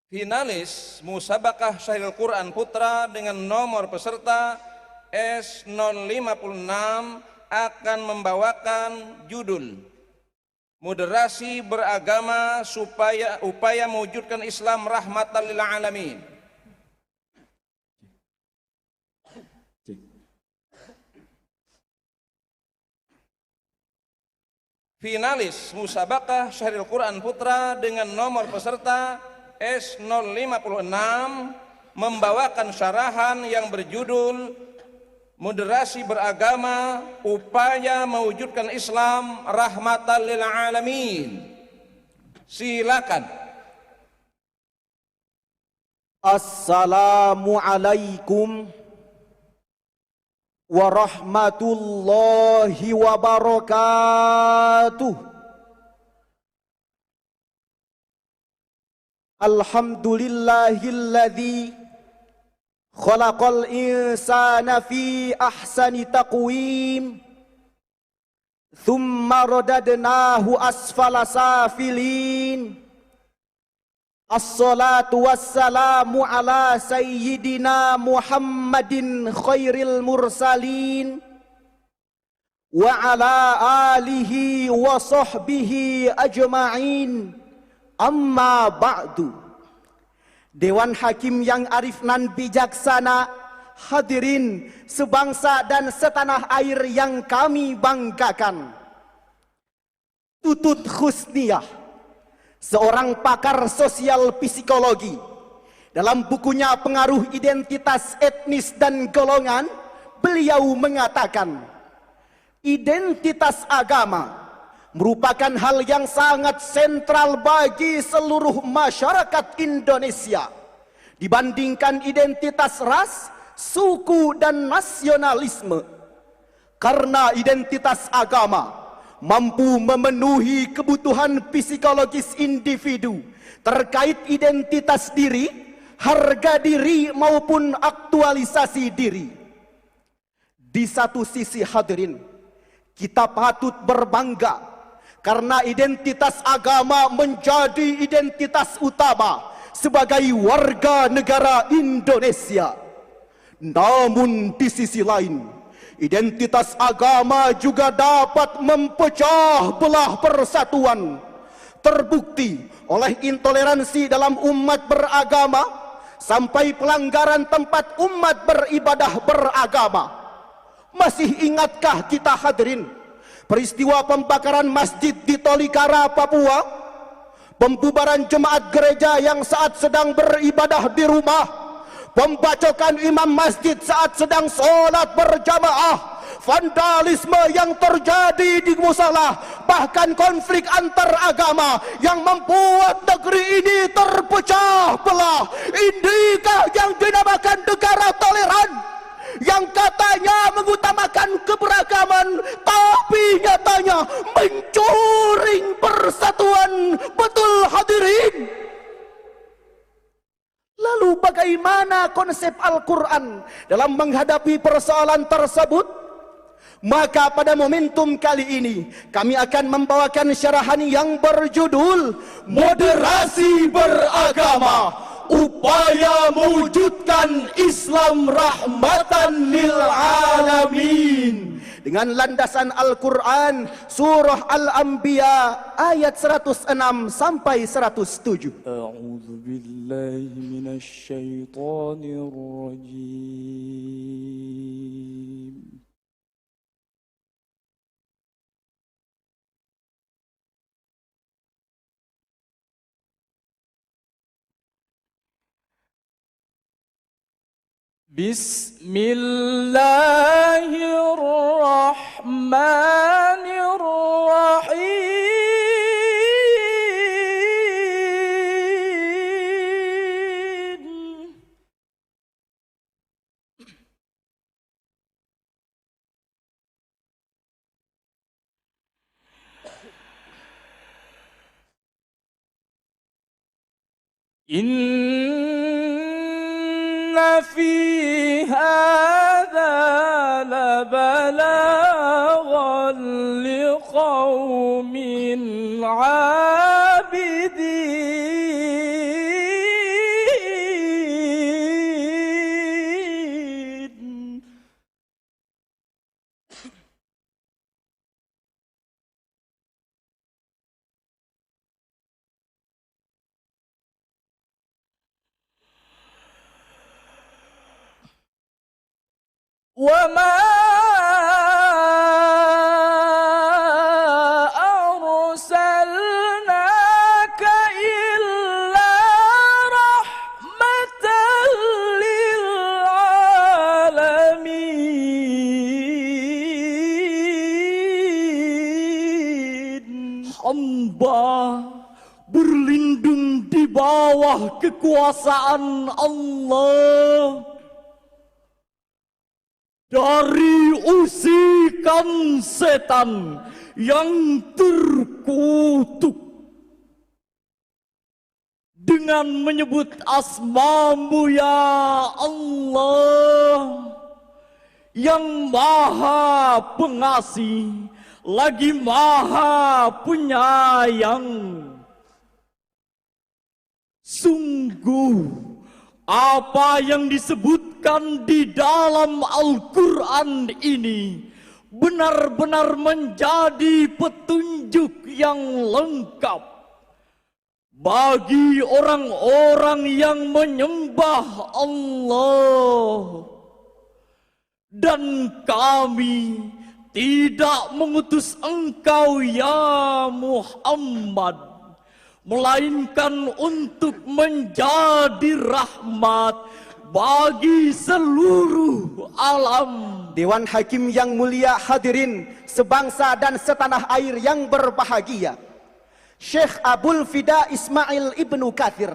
Finalis Musabakah Syahril Quran Putra dengan nomor peserta S056 akan membawakan judul Moderasi Beragama Upaya Mewujudkan Islam Rahmatan lil Alamin. Finalis Musabakah Syahril Quran Putra dengan nomor peserta S056 membawakan syarahan yang berjudul Moderasi Beragama Upaya Mewujudkan Islam Rahmatan lil Alamin. Silakan. Assalamualaikum warahmatullahi wabarakatuh. Alhamdulillahilladzi khalaqal insana fi ahsani taqwim thumma radadnahu asfala safilin. Assalatu wassalamu ala sayyidina Muhammadin khairil mursalin wa ala alihi wa sahbihi ajma'in. Amma ba'du. Dewan Hakim yang arif nan bijaksana, hadirin sebangsa dan setanah air yang kami banggakan. Tutut Husniyah, seorang pakar sosial psikologi, dalam bukunya Pengaruh Identitas Etnis dan Golongan, beliau mengatakan, identitas agama merupakan hal yang sangat sentral bagi seluruh masyarakat Indonesia dibandingkan identitas ras, suku, dan nasionalisme. Karena identitas agama mampu memenuhi kebutuhan psikologis individu terkait identitas diri, harga diri, maupun aktualisasi diri. Di satu sisi hadirin, kita patut berbangga karena identitas agama menjadi identitas utama sebagai warga negara Indonesia. Namun di sisi lain, identitas agama juga dapat mempecah belah persatuan. Terbukti oleh intoleransi dalam umat beragama sampai pelanggaran tempat umat beribadah beragama. Masih ingatkah kita hadirin peristiwa pembakaran masjid di Tolikara, Papua, pembubaran jemaat gereja yang saat sedang beribadah di rumah, pembacokan imam masjid saat sedang sholat berjamaah, vandalisme yang terjadi di musala, bahkan konflik antar agama yang membuat negeri ini terpecah belah. Inikah yang dinamakan negara toleran, yang katanya mengutamakan keberagaman, tapi nyatanya mencoreng persatuan? Betul hadirin? Lalu bagaimana konsep Al-Quran dalam menghadapi persoalan tersebut? Maka pada momentum kali ini kami akan membawakan syarahan yang berjudul Moderasi Beragama Upaya Mewujudkan Islam Rahmatan lil Alamin, dengan landasan Al-Quran surah Al-Anbiya ayat 106 sampai 107. A'udzu billahi minasy syaithanir rajim. Bismillahirrahmanirrahim. Inna fi hadza labalaghan liqaumin abidin. وما أرسلناك إلا رحمة للعالمين. Hamba berlindung di bawah kekuasaan Allah dari usikan setan yang terkutuk dengan menyebut asma-Mu ya Allah yang Maha Pengasih lagi Maha Penyayang. Sungguh apa yang disebutkan di dalam Al-Quran ini benar-benar menjadi petunjuk yang lengkap bagi orang-orang yang menyembah Allah. Dan kami tidak mengutus engkau ya Muhammad melainkan untuk menjadi rahmat bagi seluruh alam. Dewan Hakim yang mulia, hadirin sebangsa dan setanah air yang berbahagia, Syekh Abul Fida Ismail Ibnu Katsir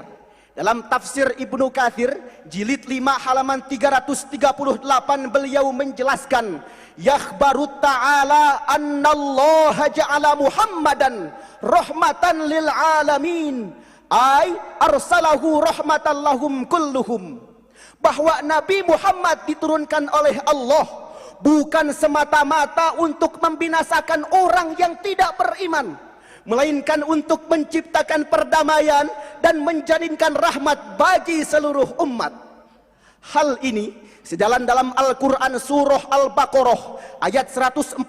dalam tafsir Ibnu Katsir jilid 5 halaman 338 beliau menjelaskan, yakhbaru ta'ala annallaha ja'ala Muhammadan rahmatan lil alamin ay arsalahu rahmatan lahum kulluhum, bahwa Nabi Muhammad diturunkan oleh Allah bukan semata-mata untuk membinasakan orang yang tidak beriman, melainkan untuk menciptakan perdamaian dan menjadikan rahmat bagi seluruh umat. Hal ini sejalan dalam Al-Quran surah Al-Baqarah ayat 143.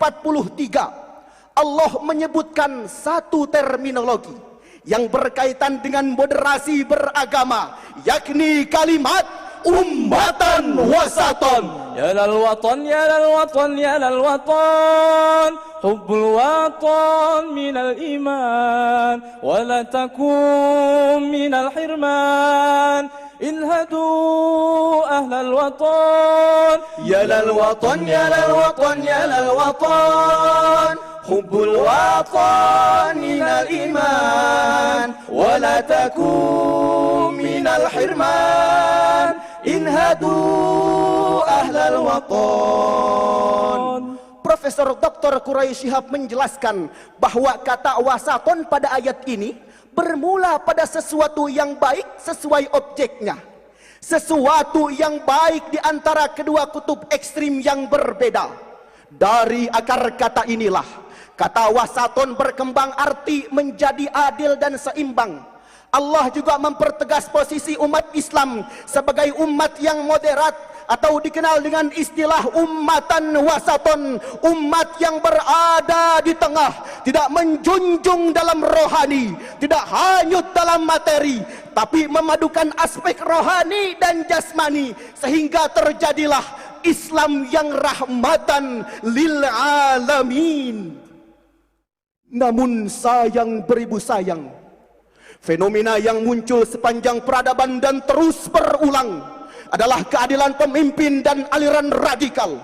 Allah menyebutkan satu terminologi yang berkaitan dengan moderasi beragama, yakni kalimat ummatan wasaton. Ya lal watan, ya lal watan, ya lal watan, hubbul watan minal iman, wa la takum minal hirman. Inhadu ahlal watan, Ya lal watan, ya lal watan, ya lal watan, hubbul watan minal iman, wa la takum minal hirman. Inhadu ahlal watan. Profesor Dr. Quraisy Shihab menjelaskan bahwa kata wasaton pada ayat ini bermula pada sesuatu yang baik sesuai objeknya. Sesuatu yang baik di antara kedua kutub ekstrim yang berbeda. Dari akar kata inilah kata wasaton berkembang arti menjadi adil dan seimbang. Allah juga mempertegas posisi umat Islam sebagai umat yang moderat atau dikenal dengan istilah ummatan wasaton, umat yang berada di tengah, tidak menjunjung dalam rohani, tidak hanyut dalam materi, tapi memadukan aspek rohani dan jasmani sehingga terjadilah Islam yang rahmatan lil alamin. Namun sayang beribu sayang, fenomena yang muncul sepanjang peradaban dan terus berulang adalah keadilan pemimpin dan aliran radikal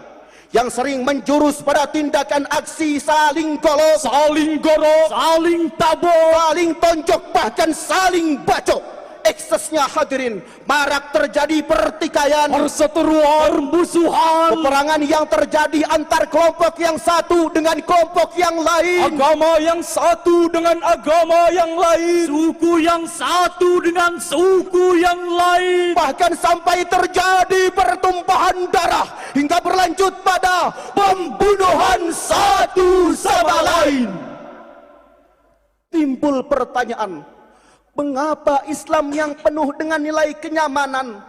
yang sering menjurus pada tindakan aksi saling golok, saling tabok, saling tonjok, bahkan saling bacok. Eksesnya hadirin, marak terjadi pertikaian, perseteruan, musuhan, peperangan yang terjadi antar kelompok yang satu dengan kelompok yang lain, agama yang satu dengan agama yang lain, suku yang satu dengan suku yang lain, bahkan sampai terjadi pertumpahan darah hingga berlanjut pada pembunuhan satu sama lain. Timbul pertanyaan, mengapa Islam yang penuh dengan nilai kenyamanan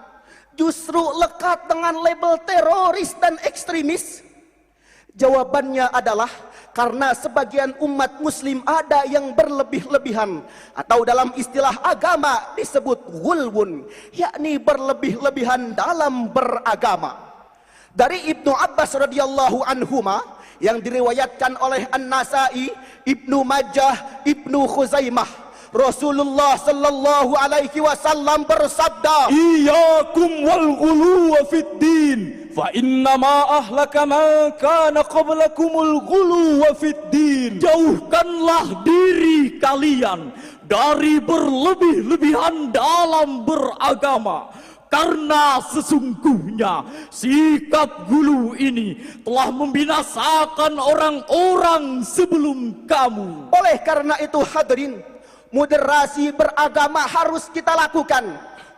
justru lekat dengan label teroris dan ekstremis? Jawabannya adalah karena sebagian umat muslim ada yang berlebih-lebihan, atau dalam istilah agama disebut gulwun, yakni berlebih-lebihan dalam beragama. Dari Ibnu Abbas radhiyallahu anhuma yang diriwayatkan oleh An-Nasa'i, Ibnu Majah, Ibnu Khuzaimah, Rasulullah sallallahu alaihi wasallam bersabda, Iyyakum wal ghuluwa fid din, fa innama ahlaka man kana qablakumul ghuluwa fid din. Jauhkanlah diri kalian dari berlebih-lebihan dalam beragama, karena sesungguhnya sikap gulu ini telah membinasakan orang-orang sebelum kamu. oleh karena itu hadirin, moderasi beragama harus kita lakukan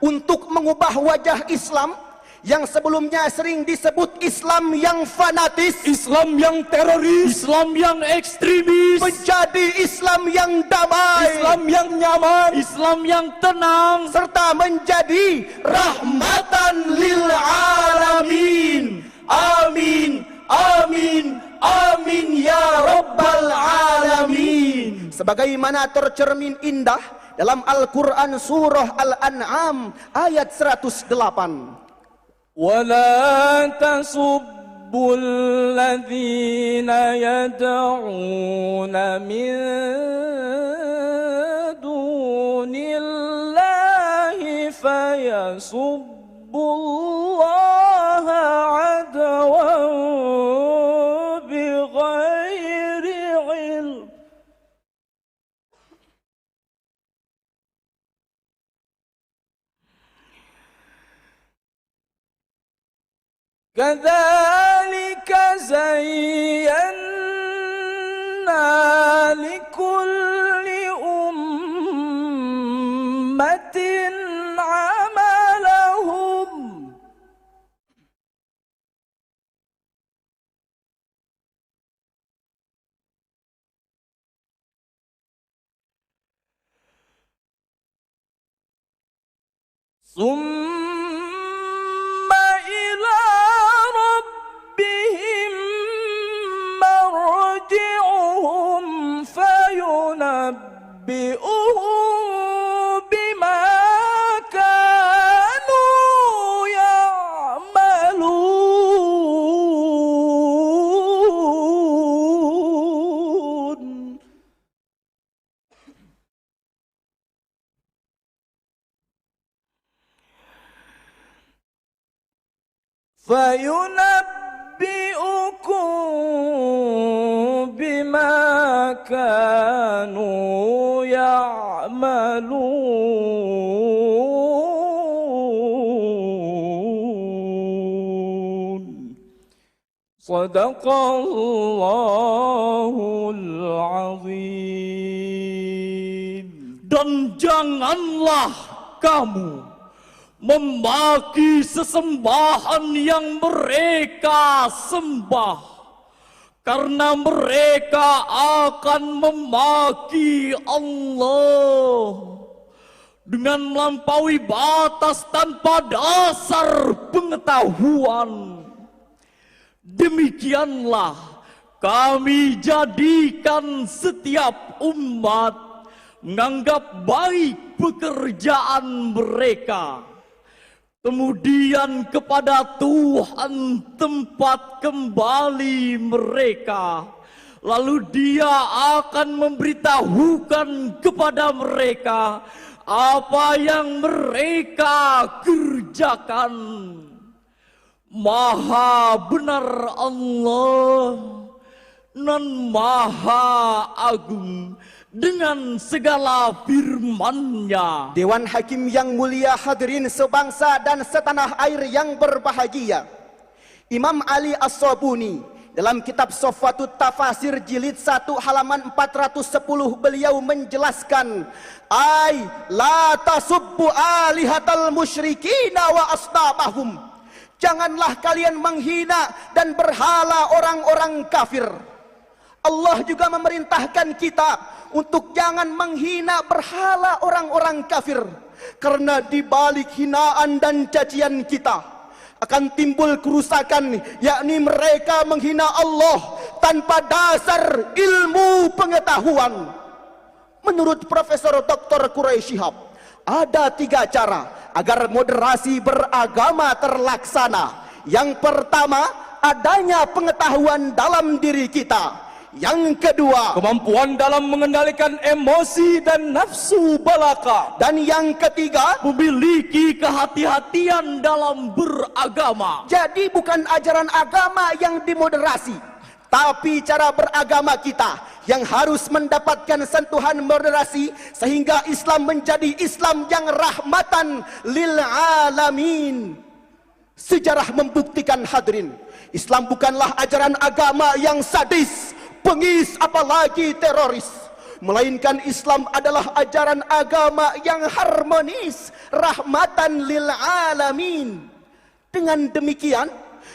untuk mengubah wajah Islam yang sebelumnya sering disebut Islam yang fanatis, Islam yang teroris, Islam yang ekstremis, menjadi Islam yang damai, Islam yang nyaman, Islam yang tenang, serta menjadi rahmatan lil alamin. Amin, amin, amin ya rabbal alamin. Sebagaimana tercermin indah dalam Al-Quran surah Al-An'am ayat 108. ولا تسبوا الذين يدعون من دون الله فيسبوا الله عدوا بغير علم. كذلك زينا لكل أمة عملهم ثم إلى ربهم مرجعهم فينبئهم بما كانوا يعملون. فينبئكم بما كانوا يعملون. صدق الله العظيم. dan janganlah kamu memaki sesembahan yang mereka sembah, karena mereka akan memaki Allah dengan melampaui batas tanpa dasar pengetahuan. Demikianlah kami jadikan setiap umat menganggap baik pekerjaan mereka, kemudian kepada Tuhan tempat kembali mereka, lalu Dia akan memberitahukan kepada mereka apa yang mereka kerjakan. Maha benar Allah dan Maha Agung dengan segala firman-Nya. Dewan Hakim yang mulia, hadirin sebangsa dan setanah air yang berbahagia, Imam Ali As-Sabuni dalam kitab Sofwatut Tafasir jilid 1 halaman 410 beliau menjelaskan, ay la tasubbu alihatal musyrikina wa asnamahum. Janganlah kalian menghina dan berhala orang-orang kafir. Allah juga memerintahkan kita untuk jangan menghina berhala orang-orang kafir, karena di balik hinaan dan cacian kita akan timbul kerusakan, yakni mereka menghina Allah tanpa dasar ilmu pengetahuan. Menurut Profesor Dr. Quraisy Shihab, ada 3 cara agar moderasi beragama terlaksana. Yang pertama, adanya pengetahuan dalam diri kita. Yang kedua, kemampuan dalam mengendalikan emosi dan nafsu belaka. dan yang ketiga, memiliki kehati-hatian dalam beragama. jadi bukan ajaran agama yang dimoderasi, tapi cara beragama kita yang harus mendapatkan sentuhan moderasi sehingga Islam menjadi Islam yang rahmatan lil alamin. Sejarah membuktikan hadirin, Islam bukanlah ajaran agama yang sadis, bengis, apalagi teroris, melainkan Islam adalah ajaran agama yang harmonis, rahmatan lil alamin. Dengan demikian,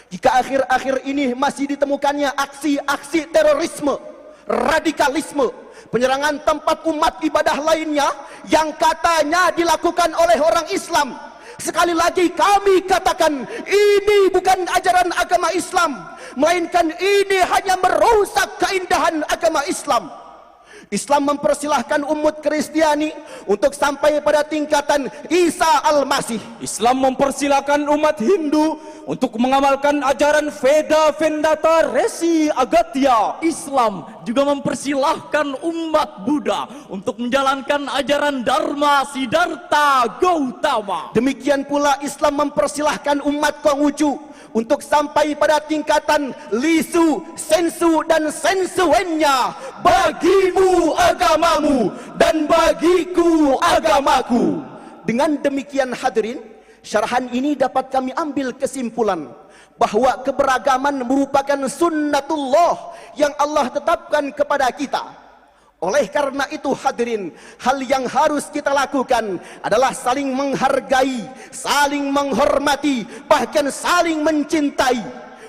jika akhir-akhir ini masih ditemukannya aksi-aksi terorisme, radikalisme, penyerangan tempat umat ibadah lainnya yang katanya dilakukan oleh orang Islam, sekali lagi kami katakan, ini bukan ajaran agama Islam, melainkan ini hanya merusak keindahan agama Islam. Islam mempersilahkan umat Kristiani untuk sampai pada tingkatan Isa Al-Masih. Islam mempersilakan umat Hindu untuk mengamalkan ajaran Veda Vendata Resi Agatya. Islam juga mempersilahkan umat Buddha untuk menjalankan ajaran Dharma Siddhartha Gautama. Demikian pula Islam mempersilahkan umat Konghucu untuk sampai pada tingkatan Lisu, Sensu dan Sensuennya. Bagimu agamamu dan bagiku agamaku. Dengan demikian hadirin, syarahan ini dapat kami ambil kesimpulan bahwa keberagaman merupakan sunnatullah yang Allah tetapkan kepada kita. Oleh karena itu hadirin, hal yang harus kita lakukan adalah saling menghargai, saling menghormati, bahkan saling mencintai,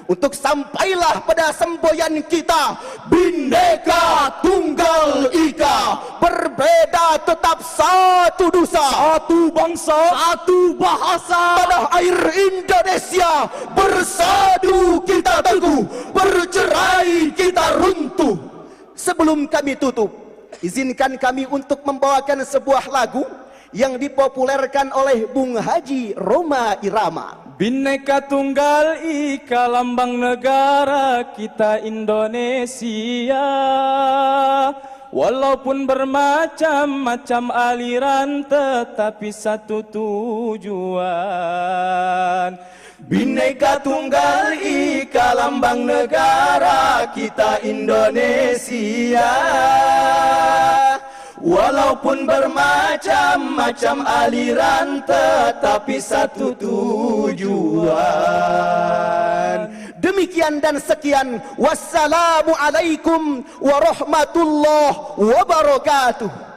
untuk sampailah pada semboyan kita, Bhinneka Tunggal Ika, berbeda tetap satu dosa, Satu bangsa, Satu bahasa. tanah air Indonesia, bersatu kita teguh, bercerai kita runtuh. Sebelum kami tutup, izinkan kami untuk membawakan sebuah lagu yang dipopulerkan oleh Bung Haji Roma Irama. Bhinneka Tunggal Ika, lambang negara kita Indonesia. Walaupun bermacam-macam aliran, tetapi satu tujuan. Bhinneka Tunggal Ika, lambang negara kita Indonesia. Walaupun bermacam-macam aliran, tetapi satu tujuan. Demikian dan sekian. Wassalamualaikum warahmatullahi wabarakatuh.